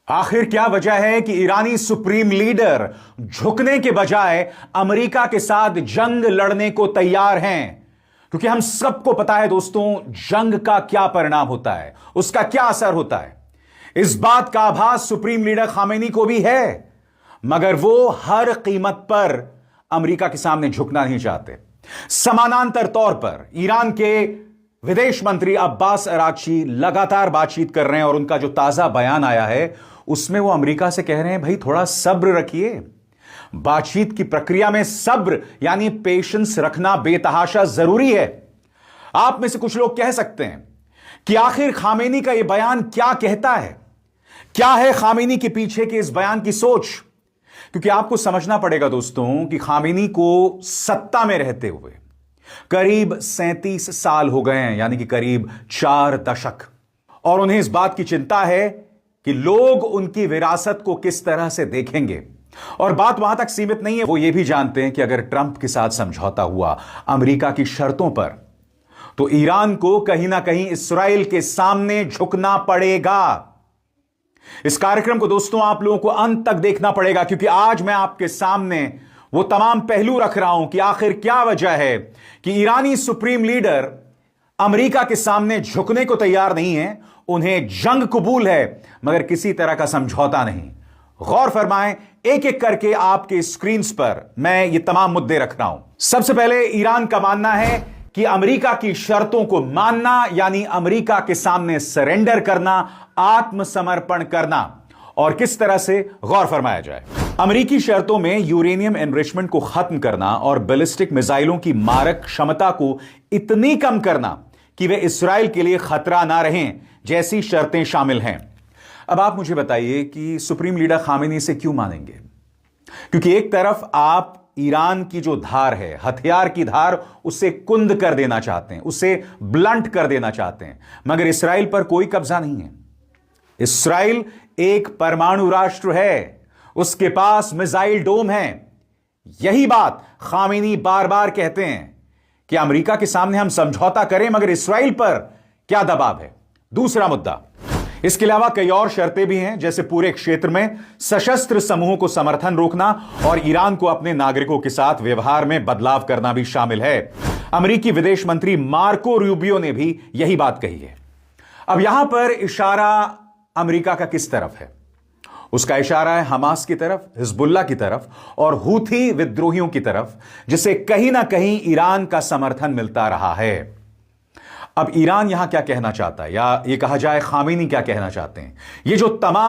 आखिर क्या वजह है कि ईरानी सुप्रीम लीडर झुकने के बजाय अमेरिका के साथ जंग लड़ने को तैयार हैं? क्योंकि हम सबको पता है दोस्तों, जंग का क्या परिणाम होता है, उसका क्या असर होता है। इस बात का आभास सुप्रीम लीडर खामेनी को भी है, मगर वो हर कीमत पर अमेरिका के सामने झुकना नहीं चाहते। समानांतर तौर पर ईरान के विदेश मंत्री अब्बास अरागची लगातार बातचीत कर रहे हैं और उनका जो ताजा बयान आया है उसमें वो अमेरिका से कह रहे हैं, भाई थोड़ा सब्र रखिए। बातचीत की प्रक्रिया में सब्र यानी पेशेंस रखना बेतहाशा जरूरी है। आप में से कुछ लोग कह सकते हैं कि आखिर खामेनी का यह बयान क्या कहता है, क्या है खामेनी के पीछे के इस बयान की सोच। क्योंकि आपको समझना पड़ेगा दोस्तों कि खामेनी को सत्ता में रहते हुए करीब 37 साल हो गए हैं, यानी कि करीब 4 दशक, और उन्हें इस बात की चिंता है कि लोग उनकी विरासत को किस तरह से देखेंगे। और बात वहां तक सीमित नहीं है, वो ये भी जानते हैं कि अगर ट्रंप के साथ समझौता हुआ अमेरिका की शर्तों पर, तो ईरान को कहीं ना कहीं इस्राएल के सामने झुकना पड़ेगा। इस कार्यक्रम को दोस्तों आप लोगों को अंत तक देखना पड़ेगा, क्योंकि आज मैं आपके सामने वो तमाम पहलू रख रहा हूं कि आखिर क्या वजह है कि ईरानी सुप्रीम लीडर अमेरिका के सामने झुकने को तैयार नहीं है। उन्हें जंग कबूल है मगर किसी तरह का समझौता नहीं। गौर फरमाएं, एक एक करके आपके स्क्रीन पर मैं ये तमाम मुद्दे रख रहा हूं। सबसे पहले ईरान का मानना है कि अमेरिका की शर्तों को मानना यानी अमेरिका के सामने सरेंडर करना, आत्मसमर्पण करना। और किस तरह से, गौर फरमाया जाए। अमेरिकी शर्तों में यूरेनियम एनरिचमेंट को खत्म करना और बैलिस्टिक मिसाइलों की मारक क्षमता को इतनी कम करना कि वे इस्राएल के लिए खतरा ना रहें, जैसी शर्तें शामिल हैं। अब आप मुझे बताइए कि सुप्रीम लीडर खामेनी से क्यों मानेंगे? क्योंकि एक तरफ आप ईरान की जो धार है, हथियार की धार, उसे कुंद कर देना चाहते हैं, उसे ब्लंट कर देना चाहते हैं, मगर इस्राएल पर कोई कब्जा नहीं है। इस्राएल एक परमाणु राष्ट्र है, उसके पास मिसाइल डोम है। यही बात खामेनी बार बार कहते हैं कि अमेरिका के सामने हम समझौता करें मगर इस्राएल पर क्या दबाव है। दूसरा मुद्दा, इसके अलावा कई और शर्तें भी हैं, जैसे पूरे क्षेत्र में सशस्त्र समूहों को समर्थन रोकना और ईरान को अपने नागरिकों के साथ व्यवहार में बदलाव करना भी शामिल है। अमेरिकी विदेश मंत्री मार्को रूबियो ने भी यही बात कही है। अब यहां पर इशारा अमेरिका का किस तरफ है? उसका इशारा है हमास की तरफ, हिजबुल्लाह की तरफ और हूथी विद्रोहियों की तरफ, जिसे कहीं ना कहीं ईरान का समर्थन मिलता रहा है। अब ईरान यहां क्या कहना चाहता है, या ये कहा जाए खामेनी क्या कहना चाहते हैं? ये जो तमाम